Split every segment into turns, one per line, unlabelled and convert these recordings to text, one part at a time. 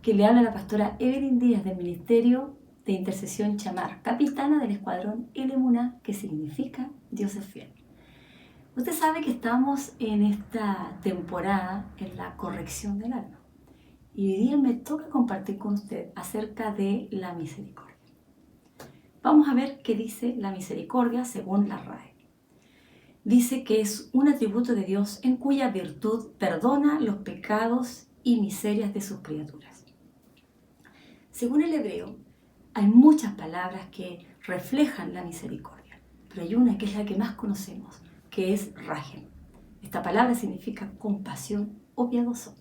que le habla la pastora Evelyn Díaz del Ministerio de Intercesión Chamar, capitana del escuadrón El Emuná, que significa Dios es fiel. Usted sabe que estamos en esta temporada en la corrección del alma. Y hoy día me toca compartir con usted acerca de la misericordia. Vamos a ver qué dice la misericordia según la RAE. Dice que es un atributo de Dios en cuya virtud perdona los pecados y miserias de sus criaturas. Según el hebreo, hay muchas palabras que reflejan la misericordia, pero hay una que es la que más conocemos, que es rajem. Esta palabra significa compasión o piadoso.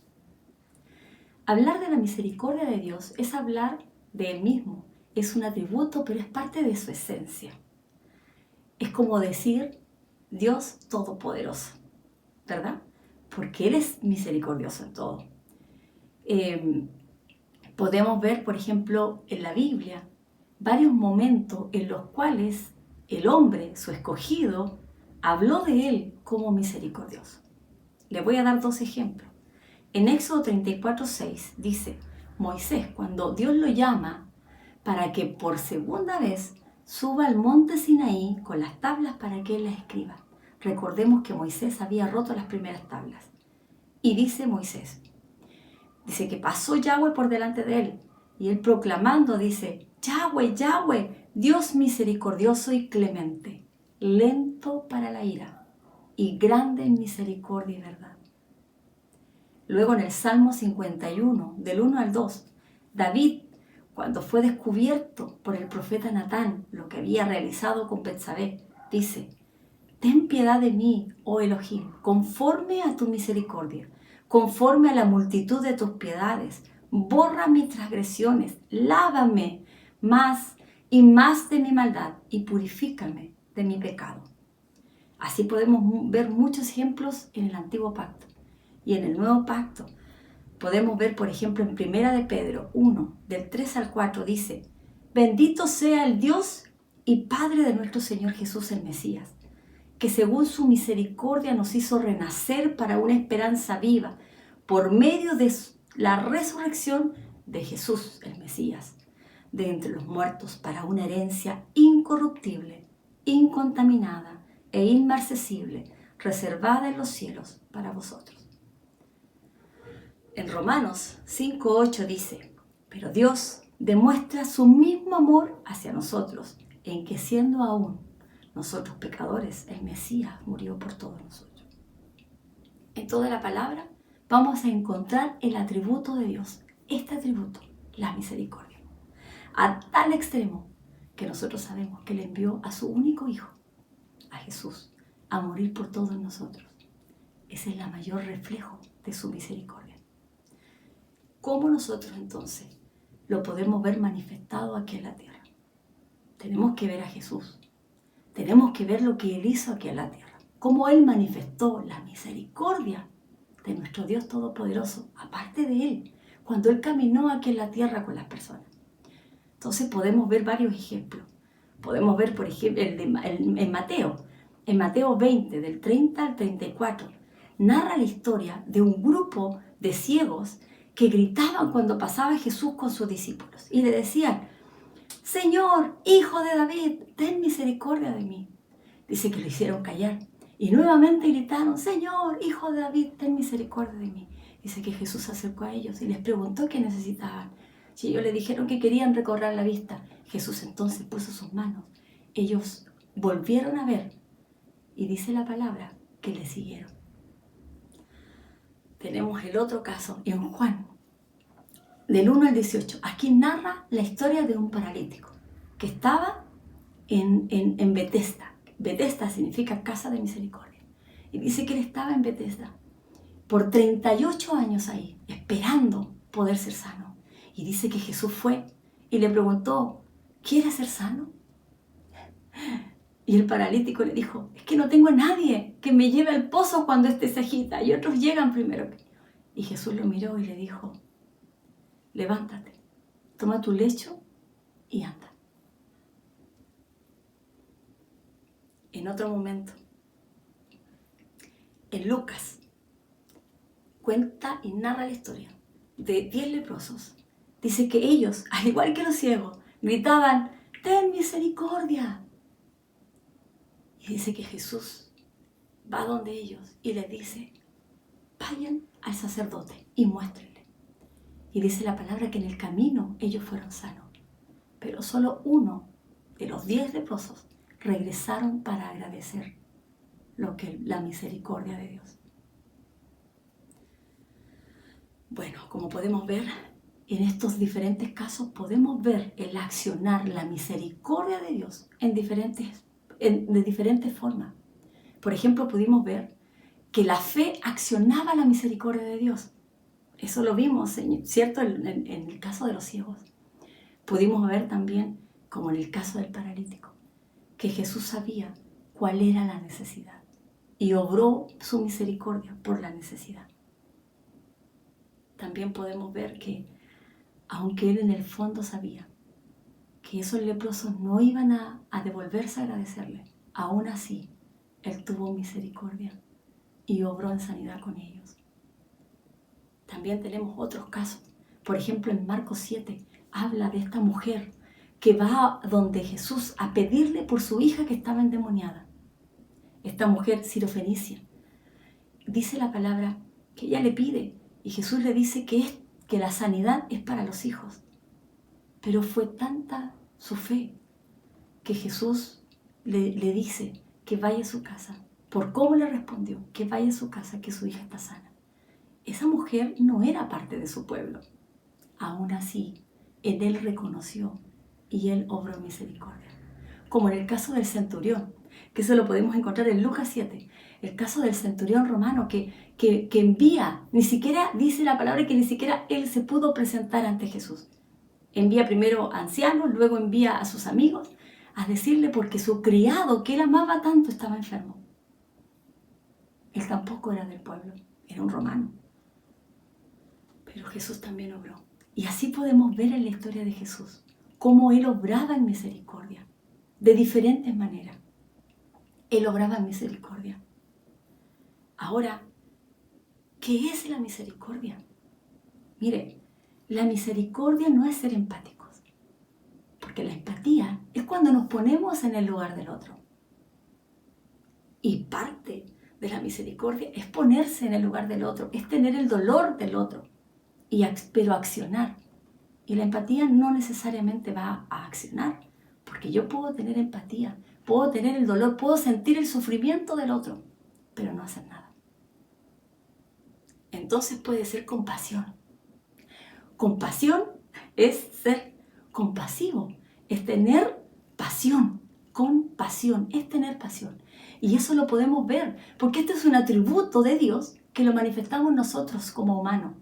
Hablar de la misericordia de Dios es hablar de Él mismo. Es un atributo, pero es parte de su esencia. Es como decir Dios Todopoderoso, ¿verdad? Porque Él es misericordioso en todo. Podemos ver, por ejemplo, en la Biblia, varios momentos en los cuales el hombre, su escogido, habló de Él como misericordioso. Le voy a dar dos ejemplos. En Éxodo 34:6 dice, Moisés, cuando Dios lo llama para que por segunda vez suba al monte Sinaí con las tablas para que él las escriba. Recordemos que Moisés había roto las primeras tablas. Y dice Moisés, dice que pasó Yahweh por delante de él. Y él proclamando dice, Yahweh, Yahweh, Dios misericordioso y clemente, lento para la ira y grande en misericordia y verdad. Luego en el Salmo 51, del 1 al 2, David, cuando fue descubierto por el profeta Natán lo que había realizado con Betsabé, dice, ten piedad de mí, oh Elohim, conforme a tu misericordia, conforme a la multitud de tus piedades, borra mis transgresiones, lávame más y más de mi maldad y purifícame de mi pecado. Así podemos ver muchos ejemplos en el Antiguo Pacto. Y en el Nuevo Pacto podemos ver, por ejemplo, en 1 de Pedro 1, del 3 al 4, dice, bendito sea el Dios y Padre de nuestro Señor Jesús el Mesías, que según su misericordia nos hizo renacer para una esperanza viva por medio de la resurrección de Jesús el Mesías, de entre los muertos para una herencia incorruptible, incontaminada e inmarcesible, reservada en los cielos para vosotros. En Romanos 5:8 dice, pero Dios demuestra su mismo amor hacia nosotros, en que siendo aún nosotros pecadores, el Mesías murió por todos nosotros. En toda la palabra vamos a encontrar el atributo de Dios, este atributo, la misericordia, a tal extremo que nosotros sabemos que le envió a su único Hijo, a Jesús, a morir por todos nosotros. Ese es el mayor reflejo de su misericordia. ¿Cómo nosotros entonces lo podemos ver manifestado aquí en la tierra? Tenemos que ver a Jesús. Tenemos que ver lo que Él hizo aquí en la tierra. Cómo Él manifestó la misericordia de nuestro Dios Todopoderoso, aparte de Él, cuando Él caminó aquí en la tierra con las personas. Entonces podemos ver varios ejemplos. Podemos ver, por ejemplo, en Mateo 20, del 30 al 34, narra la historia de un grupo de ciegos que gritaban cuando pasaba Jesús con sus discípulos y le decían, Señor, Hijo de David, ten misericordia de mí. Dice que lo hicieron callar y nuevamente gritaron, Señor, Hijo de David, ten misericordia de mí. Dice que Jesús se acercó a ellos y les preguntó qué necesitaban. Si ellos le dijeron que querían recobrar la vista, Jesús entonces puso sus manos. Ellos volvieron a ver y dice la palabra que le siguieron. Tenemos el otro caso en Juan, del 1 al 18. Aquí narra la historia de un paralítico que estaba en Betesda. Betesda significa casa de misericordia. Y dice que él estaba en Betesda por 38 años ahí, esperando poder ser sano. Y dice que Jesús fue y le preguntó, ¿quieres ser sano? Y el paralítico le dijo, es que no tengo a nadie que me lleve al pozo cuando éste se agita y otros llegan primero. Y Jesús lo miró y le dijo, levántate, toma tu lecho y anda. En otro momento, en Lucas, cuenta y narra la historia de 10 leprosos dice que ellos, al igual que los ciegos, gritaban, ten misericordia. Y dice que Jesús va donde ellos y les dice, vayan al sacerdote y muéstrenle. Y dice la palabra que en el camino ellos fueron sanos, pero solo uno de los 10 leprosos regresaron para agradecer la misericordia de Dios. Bueno, como podemos ver, en estos diferentes casos podemos ver el accionar la misericordia de Dios de diferentes formas. Por ejemplo, pudimos ver que la fe accionaba la misericordia de Dios. Eso lo vimos, ¿cierto? En el caso de los ciegos. Pudimos ver también, como en el caso del paralítico, que Jesús sabía cuál era la necesidad y obró su misericordia por la necesidad. También podemos ver que, aunque él en el fondo sabía que esos leprosos no iban a devolverse a agradecerle, aún así, él tuvo misericordia y obró en sanidad con ellos. También tenemos otros casos. Por ejemplo, en Marcos 7 habla de esta mujer que va donde Jesús a pedirle por su hija que estaba endemoniada. Esta mujer sirofenicia. Dice la palabra que ella le pide y Jesús le dice que la sanidad es para los hijos. Pero fue tanta su fe que Jesús le dice que vaya a su casa. Por cómo le respondió, que vaya a su casa, que su hija está sana. Esa mujer no era parte de su pueblo. Aún así, en él reconoció y él obró misericordia. Como en el caso del centurión, que eso lo podemos encontrar en Lucas 7. El caso del centurión romano que envía, ni siquiera dice la palabra que ni siquiera él se pudo presentar ante Jesús. Envía primero a ancianos, luego envía a sus amigos a decirle porque su criado, que él amaba tanto, estaba enfermo. Él tampoco era del pueblo, era un romano. Pero Jesús también obró. Y así podemos ver en la historia de Jesús cómo Él obraba en misericordia, de diferentes maneras. Él obraba en misericordia. Ahora, ¿qué es la misericordia? Mire, la misericordia no es ser empáticos, porque la empatía es cuando nos ponemos en el lugar del otro. Y parte de la misericordia es ponerse en el lugar del otro, es tener el dolor del otro, pero accionar. Y la empatía no necesariamente va a accionar, porque yo puedo tener empatía, puedo tener el dolor, puedo sentir el sufrimiento del otro, pero no hacer nada. Entonces puede ser compasión. Compasión es ser compasivo, es tener pasión. Compasión es tener pasión. Y eso lo podemos ver, porque este es un atributo de Dios que lo manifestamos nosotros como humanos.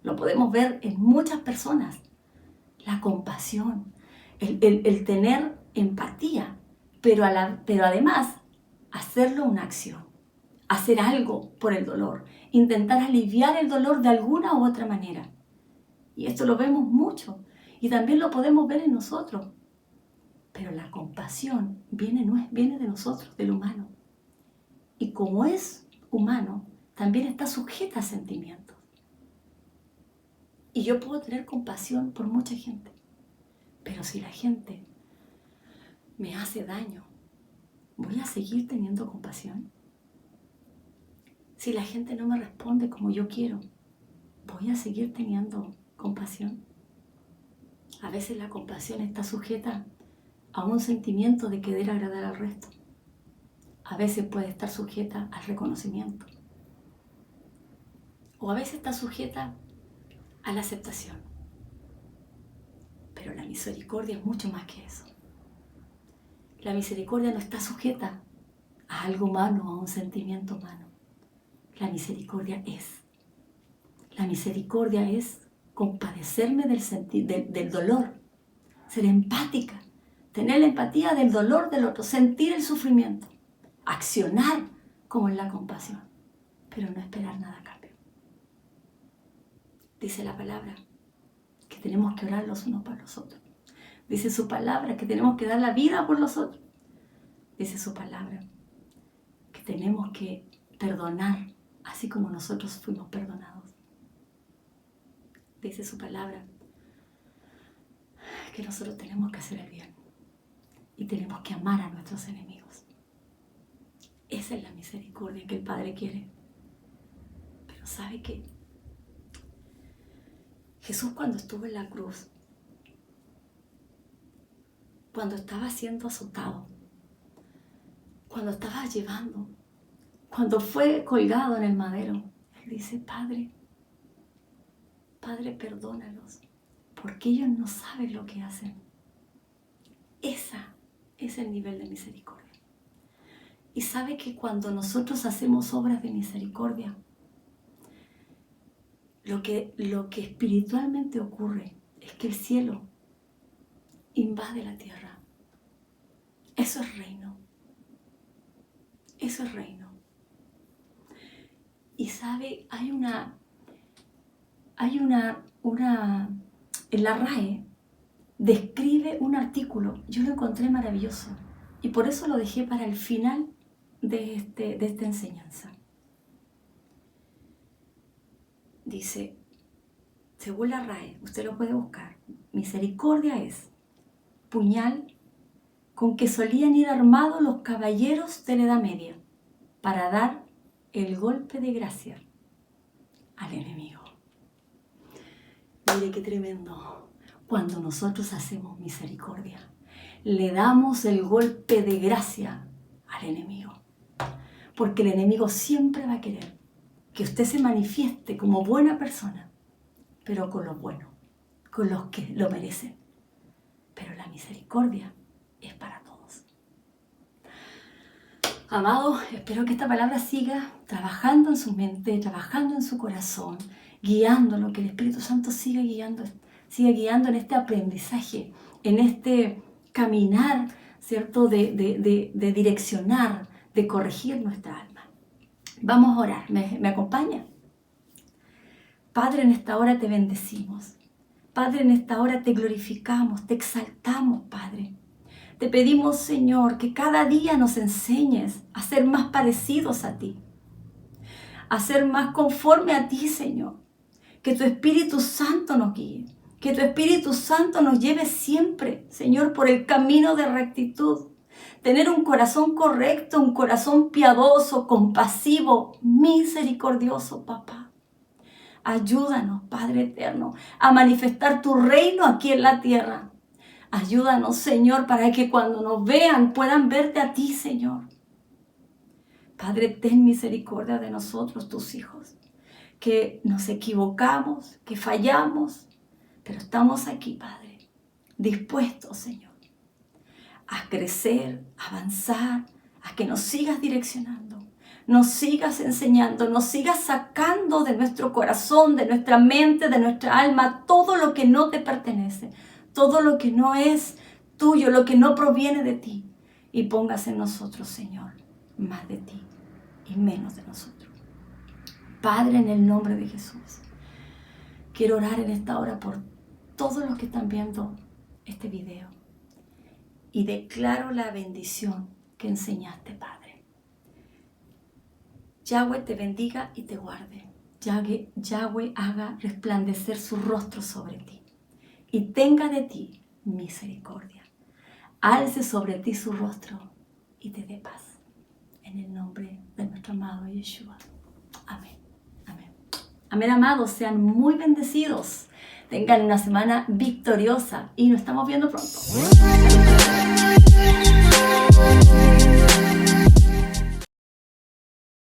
Lo podemos ver en muchas personas. La compasión, el tener empatía, pero además hacerlo una acción, hacer algo por el dolor, intentar aliviar el dolor de alguna u otra manera. Y esto lo vemos mucho y también lo podemos ver en nosotros. Pero la compasión viene de nosotros, del humano. Y como es humano, también está sujeta a sentimientos. Y yo puedo tener compasión por mucha gente. Pero si la gente me hace daño, ¿voy a seguir teniendo compasión? Si la gente no me responde como yo quiero, ¿voy a seguir teniendo compasión? A veces la compasión está sujeta a un sentimiento de querer agradar al resto. A veces puede estar sujeta al reconocimiento. O a veces está sujeta a la aceptación. Pero la misericordia es mucho más que eso. La misericordia no está sujeta a algo humano, a un sentimiento humano. La misericordia es. La misericordia es compadecerme del dolor, ser empática, tener la empatía del dolor del otro, sentir el sufrimiento, accionar como en la compasión, pero no esperar nada a cambio. Dice la palabra que tenemos que orar los unos para los otros. Dice su palabra que tenemos que dar la vida por los otros. Dice su palabra que tenemos que perdonar así como nosotros fuimos perdonados. Dice su palabra que nosotros tenemos que hacer el bien y tenemos que amar a nuestros enemigos. Esa es la misericordia que el Padre quiere. Pero ¿sabe qué? Jesús, cuando estuvo en la cruz, cuando estaba siendo azotado, cuando estaba llevando, cuando fue colgado en el madero, Él dice: Padre, perdónalos, porque ellos no saben lo que hacen. Ese es el nivel de misericordia. Y sabe que cuando nosotros hacemos obras de misericordia, lo que espiritualmente ocurre es que el cielo invade la tierra. Eso es reino. Eso es reino. Y sabe, en la RAE describe un artículo, yo lo encontré maravilloso y por eso lo dejé para el final de esta enseñanza. Dice, según la RAE, usted lo puede buscar, misericordia es puñal con que solían ir armados los caballeros de la Edad Media para dar el golpe de gracia al enemigo. Mire qué tremendo. Cuando nosotros hacemos misericordia, le damos el golpe de gracia al enemigo. Porque el enemigo siempre va a querer que usted se manifieste como buena persona, pero con los buenos, con los que lo merecen. Pero la misericordia es para todos. Amado, espero que esta palabra siga trabajando en su mente, trabajando en su corazón, guiándolo, que el Espíritu Santo siga guiando en este aprendizaje, en este caminar, ¿cierto? De direccionar, de corregir nuestra alma. Vamos a orar. ¿Me acompaña? Padre, en esta hora te bendecimos. Padre, en esta hora te glorificamos, te exaltamos, Padre. Te pedimos, Señor, que cada día nos enseñes a ser más parecidos a ti, a ser más conforme a ti, Señor. Que tu Espíritu Santo nos guíe, que tu Espíritu Santo nos lleve siempre, Señor, por el camino de rectitud. Tener un corazón correcto, un corazón piadoso, compasivo, misericordioso, papá. Ayúdanos, Padre eterno, a manifestar tu reino aquí en la tierra. Ayúdanos, Señor, para que cuando nos vean puedan verte a ti, Señor. Padre, ten misericordia de nosotros, tus hijos, que nos equivocamos, que fallamos, pero estamos aquí, Padre, dispuestos, Señor, a crecer, a avanzar, a que nos sigas direccionando, nos sigas enseñando, nos sigas sacando de nuestro corazón, de nuestra mente, de nuestra alma, todo lo que no te pertenece, todo lo que no es tuyo, lo que no proviene de ti, y pongas en nosotros, Señor, más de ti y menos de nosotros. Padre, en el nombre de Jesús, quiero orar en esta hora por todos los que están viendo este video y declaro la bendición que enseñaste, Padre. Yahweh te bendiga y te guarde. Yahweh haga resplandecer su rostro sobre ti y tenga de ti misericordia. Alce sobre ti su rostro y te dé paz. En el nombre de nuestro amado Yeshua. Amén. Amén. Amén, amados. Sean muy bendecidos. Tengan una semana victoriosa y nos estamos viendo pronto.